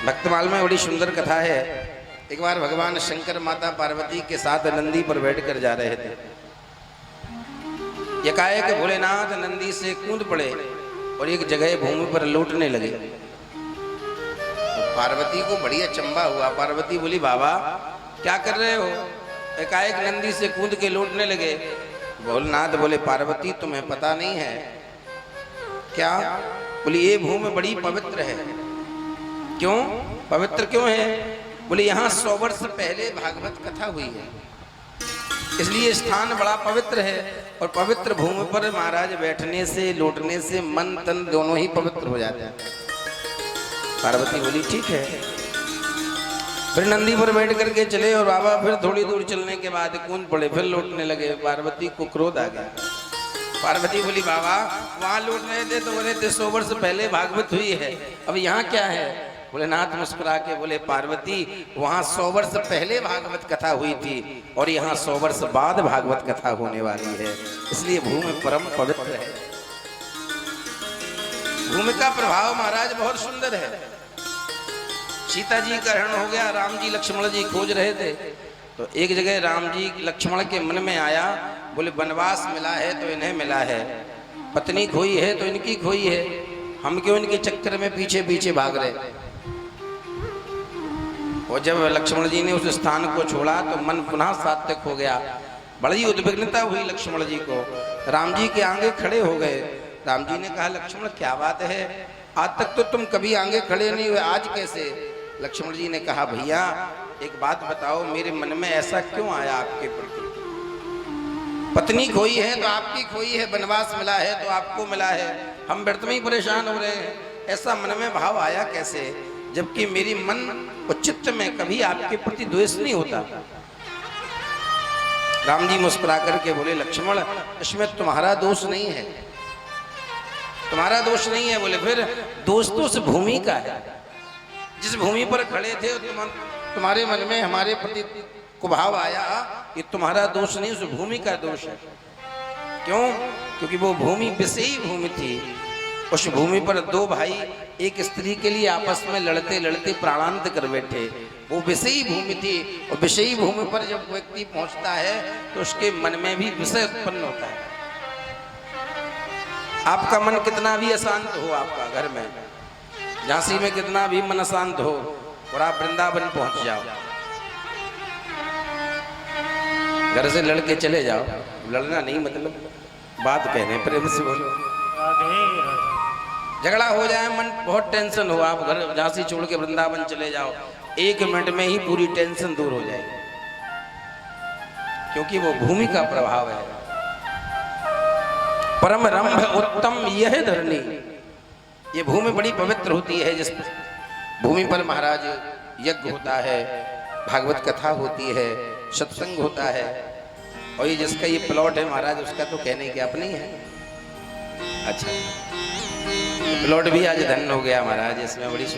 भक्तमाल में बड़ी सुंदर कथा है। एक बार भगवान शंकर माता पार्वती के साथ नंदी पर बैठकर जा रहे थे। एकाएक भोलेनाथ नंदी से कूद पड़े और एक जगह भूमि पर लौटने लगे। तो पार्वती को बड़ी अचंभा हुआ। पार्वती बोली, बाबा क्या कर रहे हो? एकाएक नंदी से कूद के लौटने लगे। भोलेनाथ बोले, पार्वती तुम्हें पता नहीं है क्या? बोली, ये भूमि बड़ी पवित्र है। क्यों पवित्र क्यों है? बोले, यहाँ 100 वर्ष पहले भागवत कथा हुई है, इसलिए स्थान बड़ा पवित्र है। और पवित्र भूमि पर महाराज बैठने से लौटने से मन तन दोनों ही पवित्र हो जाते हैं। पार्वती बोली, ठीक है। फिर नंदी पर बैठ करके चले और बाबा फिर थोड़ी दूर चलने के बाद कूद पड़े, फिर लौटने लगे। पार्वती को क्रोध आ गया। पार्वती बोली, बाबा वहां लौट रहे थे तो बोले थे 100 वर्ष पहले भागवत हुई है, अब यहाँ क्या है? भोलेनाथ मुस्कुरा के बोले, पार्वती वहां 100 वर्ष पहले भागवत कथा हुई थी और यहाँ 100 वर्ष बाद भागवत कथा होने वाली है, इसलिए भूमि परम पवित्र है। भूमि का प्रभाव महाराज बहुत सुंदर है। सीता जी का हरण हो गया, राम जी लक्ष्मण जी खोज रहे थे, तो एक जगह राम जी लक्ष्मण के मन में आया, बोले वनवास मिला है तो इन्हें मिला है, पत्नी खोई है तो इनकी खोई है, हम क्यों इनके चक्कर में पीछे पीछे भाग रहे। और जब लक्ष्मण जी ने उस स्थान को छोड़ा तो मन पुनः सात्विक हो गया। बड़ी उद्विग्नता हुई लक्ष्मण जी को। राम जी के आगे खड़े हो गए। राम जी ने कहा, लक्ष्मण क्या बात है, आज तक तो तुम कभी आगे खड़े नहीं हुए, आज कैसे? लक्ष्मण जी ने कहा, भैया एक बात बताओ, मेरे मन में ऐसा क्यों आया आपके प्रति? पत्नी खोई है तो आपकी खोई है, वनवास मिला है तो आपको मिला है, हम व्यर्थ में ही परेशान हो रहे हैं, ऐसा मन में भाव आया कैसे? जबकि मेरी मन और चित्त में कभी आपके प्रति द्वेष नहीं होता। राम जी मुस्कुरा करके बोले, लक्ष्मण इसमें तुम्हारा दोष नहीं है, तुम्हारा दोष नहीं है। बोले, फिर दोष तो उस भूमि का है। जिस भूमि पर खड़े थे तुम्हारे मन में हमारे प्रति कुभाव आया, ये तुम्हारा दोष नहीं, उस भूमि का दोष है। क्यों? क्योंकि वो भूमि विषयी भूमि थी। उस भूमि पर 2 भाई एक स्त्री के लिए आपस में लड़ते लड़ते प्राणांत कर बैठे। वो विषयी भूमि थी, और विषयी भूमि पर जब व्यक्ति पहुंचता है तो उसके मन में भी विषय उत्पन्न होता है। आपका मन कितना भी अशांत हो, आपका घर में झांसी में कितना भी मन अशांत हो, और आप वृंदावन पहुंच जाओ, घर से लड़के चले जाओ, लड़ना नहीं मतलब बात कहने, प्रेम से बोलो, झगड़ा हो जाए, मन बहुत टेंशन हो, आप घर झांसी छोड़ के वृंदावन चले जाओ, 1 मिनट में ही पूरी टेंशन दूर हो जाएगी, क्योंकि वो भूमि का प्रभाव है। परम रंभ उत्तम यह धरणी, ये भूमि बड़ी पवित्र होती है। जिस भूमि पर महाराज यज्ञ होता है, भागवत कथा होती है, सत्संग होता है, और ये जिसका ये प्लॉट है महाराज, उसका तो कहने के अपने ही है। अच्छा, प्लॉट भी आज धन हो गया महाराज, इसमें बड़ी